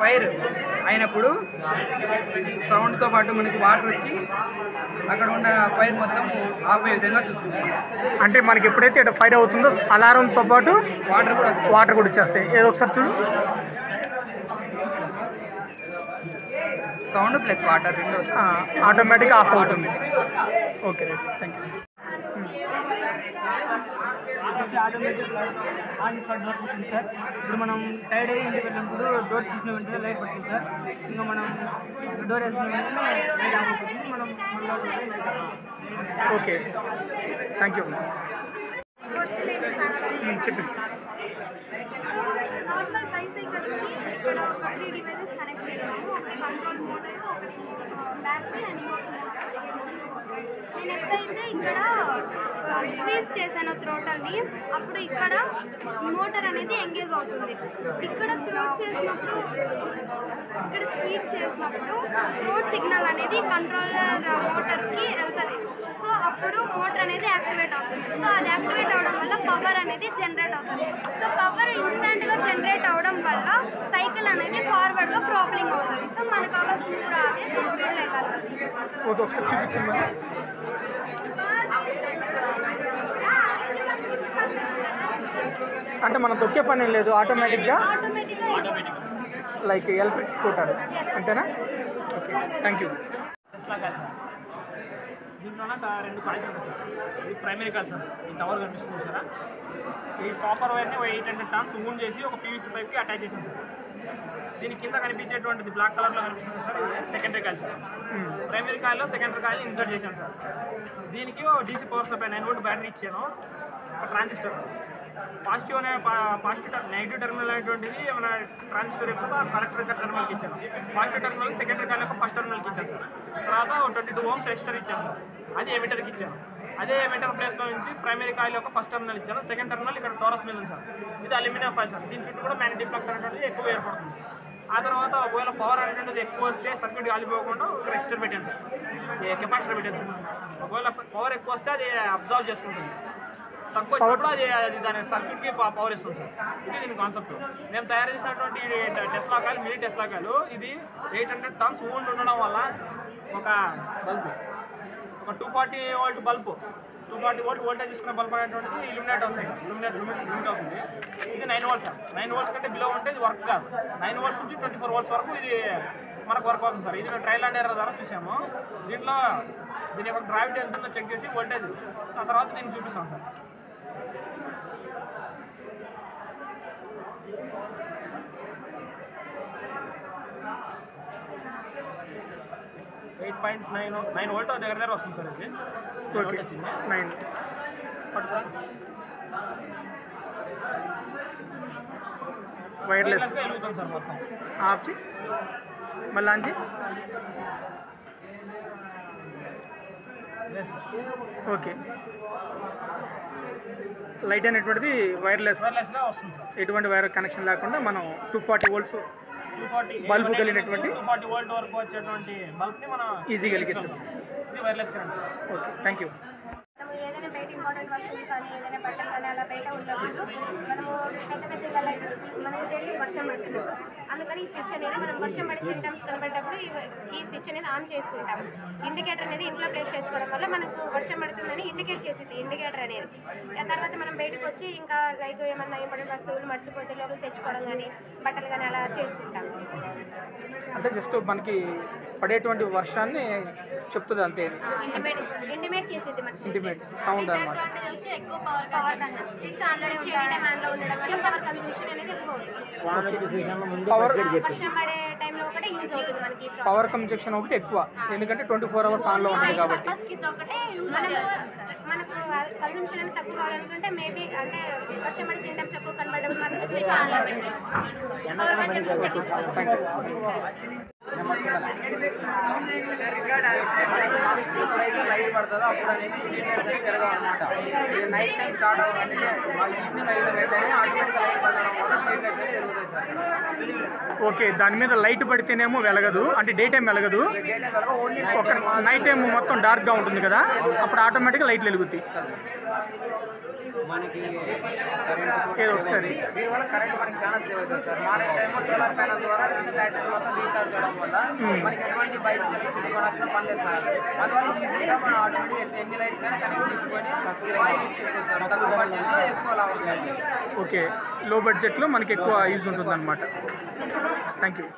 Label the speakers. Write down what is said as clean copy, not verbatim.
Speaker 1: Fire అయినప్పుడు సౌండ్తో పాటు మనకి వాటర్ వచ్చి అక్కడ ఉన్న ఫైర్ మొత్తం ఆపే విధంగా చూసుకుంటాం.
Speaker 2: అంటే మనకి ఎప్పుడైతే ఇక్కడ ఫైర్ అవుతుందో అలారంతో పాటు వాటర్ కూడా వచ్చేస్తాయి. ఏదో ఒకసారి చూడు.
Speaker 1: సౌండ్ ప్లస్ వాటర్ రెండు
Speaker 2: ఆటోమేటిక్గా ఆఫ్ అవుతుంది. Okay right, thank you.
Speaker 3: Automatic on door వస్తుంది సార్. ఇప్పుడు మనం టైర్డ్ అయ్యి ఇంటికి వెళ్ళినప్పుడు డోర్ తీసిన వెంటనే లైట్ పడుతుంది సార్. ఇంకా మనం డోర్ వేసిన వెంటనే లైట్ ఆఫ్ అవుతుంది. మనం
Speaker 2: ఓకే, థ్యాంక్ యూ. చెప్పేసి
Speaker 4: నార్మల్ బైసైకిల్కి ఇక్కడ ఒక 3 డివైసెస్ కనెక్ట్ చేసాము. ఒకటి కంట్రోల్ మోటార్, ఒకటి బ్యాటరీ అండ్ ఇంకొక మోటార్. నేను ఎప్పుడైతే ఇక్కడ స్క్వీజ్ చేశానో థ్రోటల్ని, అప్పుడు ఇక్కడ మోటార్ అనేది ఎంగేజ్ అవుతుంది. ఇక్కడ థ్రోట్ చేసినప్పుడు, ఇక్కడ స్పీడ్ చేసినప్పుడు థ్రోట్ సిగ్నల్ అనేది కంట్రోలర్ మోటార్కి వెళ్తుంది. సో అప్పుడు మోటార్ అనేది యాక్టివేట్ అవుతుంది. సో అది యాక్టివేట్ అవడం వల్ల పవర్ అనేది జనరేట్ అవుతుంది. సో పవర్ ఇన్స్టెంట్గా జనరేట్ అవడం వల్ల సైకిల్ అనేది ఫార్వర్డ్గా ప్రాబ్లింగ్ అవుతుంది. సో మనకు కావాల్సింది కూడా అదే స్పీడ్ వెళ్ళాలి.
Speaker 2: ఓకే, ఒకసారి చూపించండి. అంటే మనం తొక్కే పని లేదు, ఆటోమేటిక్గా లైక్ ఎలక్ట్రిక్ స్కూటర్ అంతేనా? Okay, thank you.
Speaker 3: దీంట్లో 2 కాయిల్స్ ఉంటాయి సార్. ఇది ప్రైమరీ కాయిల్ సార్. ఈ టవర్ కనిపిస్తుంది సార్. ఈ కాపర్ వైర్ని 800 టన్స్ వూండ్ చేసి ఒక పీవీసీ పైప్కి అటాచ్ చేసాం సార్. దీని కింద కనిపించేటువంటిది బ్లాక్ కలర్లో కనిపిస్తుంది సార్. ఇది సెకండరీ కాయిల్ సార్. ప్రైమరీ కాయిల్లో సెకండరీ కాయిల్ ఇన్సర్ట్ చేశాను సార్. దీనికి DC power supply 9 volt battery ఇచ్చాను. ఒక ట్రాన్సిస్టర్ పాజిటివ్ నెగిటివ్ టెర్మినల్ అనేటువంటిది మన ట్రాన్సిస్టర్ ఎక్కువ కలెక్టర్ టెర్మినల్కి ఇచ్చాను. పాజిటివ్ టెర్మినల్ సెకండరీ కాయిల్ యొక్క ఫస్ట్ టెర్మినల్కి ఇచ్చాను సార్. తర్వాత 22 ఓమ్స్ రెసిస్టర్ ఇచ్చాను సార్. అది ఎమిటర్కి ఇచ్చాను. అదే ఎమిటర్ ప్లేస్లో నుంచి ప్రైమరీ కాయిల్ యొక్క ఫస్ట్ టెర్మినల్ ఇచ్చాను. సెకండ్ టెర్మినల్ ఇక్కడ టోరస్ మీద ఉంది సార్. ఇది అల్యూమినియం ఫైల్ సార్. దీని చుట్టూ కూడా మ్యాగ్నెటిక్ ఫ్లక్స్ అనేటువంటిది ఎక్కువ ఏర్పడుతుంది. ఆ తర్వాత ఒకవేళ పవర్ అనేటువంటిది ఎక్కువ వస్తే సర్క్యూట్ కాలిపోకుండా ఒక రెసిస్టర్ పెట్టాను సార్. కెపాసిటర్ పెట్టాను సార్. ఒకవేళ పవర్ ఎక్కువ వస్తే అది అబ్జర్వ్ చేసుకుంటుంది. తక్కువ వచ్చినప్పుడు అది దాని సర్క్యూట్కి పవర్ ఇస్తుంది సార్. ఇది దీని కాన్సెప్ట్. మేము తయారు చేసినటువంటి Tesla coil, mini Tesla coil, ఇది 800 టన్స్ వూండ్ ఉండడం వల్ల ఒక బల్బు, ఒక 240 వోల్ట్ బల్బు, 240 వోల్ట్ వోల్టేజ్ తీసుకున్న బల్బ్ అనేటువంటిది ఇల్యూమినేట్ అవుతుంది సార్. లిమిట్ అవుతుంది. ఇది 9 వోల్ట్స్ సార్. 9 వోల్ట్స్ కంటే బిలో ఉంటే ఇది వర్క్ కాదు. 9 వోల్ట్స్ నుంచి 24 వోల్ట్స్ వరకు ఇది మనకు వర్క్ అవుతుంది సార్. ఇది మేము ట్రయల్ అండ్ ఎర్రర్ ద్వారా చూసాము. దీంట్లో దీని యొక్క గ్రావిటీ ఎంత ఉందో చెక్ చేసి వోల్టేజ్ ఆ తర్వాత దీన్ని చూపిస్తాం సార్. 8.9 వోల్ట్ దగ్గర వస్తుంది సార్. ఇది
Speaker 2: ఓకే, 9 వైర్లెస్
Speaker 3: వెలుగుతుంది సార్. మొత్తం
Speaker 2: ఆఫ్ చేయి, మళ్ళీ ఆన్ చేయి. ఓకే, లైట్ అనేటువంటిది వైర్లెస్గా
Speaker 3: వస్తుంది సార్.
Speaker 2: ఎటువంటి వైర్ కనెక్షన్ లేకుండా మనం 240 వోల్ట్స్ బల్బు కలిగినటువంటి
Speaker 3: 240 వోల్ట్ వరకు వచ్చేటువంటి బల్బ్ని మనం
Speaker 2: ఈజీగా వెలిగించవచ్చు.
Speaker 3: ఇది wireless current sir.
Speaker 2: Okay, thank you.
Speaker 4: మనము ఏదైనా బయట ఇంపార్టెంట్ వస్తువులు కానీ ఏదైనా బట్టలు కానీ అలా బయట ఉన్నప్పుడు మనము పెద్ద ఇళ్ళలో అయితే మనకు తెలియదు వర్షం పడుతున్నప్పుడు. అందుకని ఈ స్విచ్ అనేది మనం వర్షం పడే సింటమ్స్ కనబడేటప్పుడు ఈ స్విచ్ అనేది ఆన్ చేసుకుంటాం. ఇండికేటర్ అనేది ఇంట్లో ప్లేస్ చేసుకోవడం వల్ల మనకు వర్షం పడుతుందని ఇండికేట్ చేసింది ఇండికేటర్ అనేది. ఆ తర్వాత మనం బయటకు వచ్చి ఇంకా లైక్ ఏమన్నా ఇంపార్టెంట్ వస్తువులు మర్చిపోతే లోపల తెచ్చుకోవడం కానీ బట్టలు కానీ అలా చేసుకుంటాం.
Speaker 2: అంటే జస్ట్ మనకి పడేటువంటి వర్షాన్ని చెప్తుంది అంతే.
Speaker 4: ఇంటిమేట్ చేసేది
Speaker 2: ఇంటిమేట్ సౌండ్ అన్నమాట.
Speaker 4: ఎక్కువ పవర్ కన్సంప్షన్ స్విచ్ ఆన్లో ఉండడం వల్ల పవర్ కన్సంప్షన్ అనేది ఎక్కువ అవుతుంది. వర్షం పడే టైంలో ఒకటే యూజ్ అవుతుంది మనకి.
Speaker 2: పవర్ కన్సంప్షన్ ఒకటి ఎక్కువ, ఎందుకంటే 24 అవర్స్ ఆన్లో ఉంటుంది కాబట్టి.
Speaker 4: మనకు కన్సంప్షన్ అనేది తక్కువ కావాలనుకుంటే మేబీ అంటే వర్షం పడే సింటమ్స్ ఎక్కువ కనబడడం వల్ల స్విచ్ ఆన్లో పెట్టి
Speaker 1: ఎప్పుడైతే లైట్ పడుతుందో అప్పుడు అనేది స్ట్రీట్ లైట్స్ జరగవన్నమాట. ఇది నైట్ టైం స్టార్ట్ అవ్వాలంటే ఈవినింగ్ అయిన వెంటనే ఆటోమేటిక్గా లైట్ పడడం వల్ల స్ట్రీట్ లైట్స్ జరుగుతాయి సార్.
Speaker 2: ఓకే, దాని మీద లైట్ పడితేనేమో వెలగదు, అంటే డే టైం వెలగదు, ఒక నైట్ టైం మొత్తం డార్క్గా ఉంటుంది కదా, అప్పుడు ఆటోమేటిక్గా లైట్లు వెలుగుతాయి.
Speaker 5: మనకి
Speaker 2: ఏదో ఒకసారి
Speaker 5: దీనివల్ల కరెంట్ మనకి చాలా సేవ్ అవుతుంది sir. Morning time solar panel ద్వారా బ్యాటరీ మొత్తం రీఛార్జ్ చేయడం వల్ల మనకి ఎటువంటి బయట ఎలక్ట్రిసిటీ కూడా వచ్చిన పని సార్. అందువల్ల ఈజీగా మనం ఆటోమేటిక్ ఎన్ని లైట్స్ కానీ కనెక్ట్ చేసుకొని యూజ్ చేసుకోవచ్చు సార్. తక్కువ బడ్జెట్లో ఎక్కువ లాభం.
Speaker 2: ఓకే, లో బడ్జెట్లో మనకి ఎక్కువ యూజ్ ఉంటుంది అనమాట. Thank you.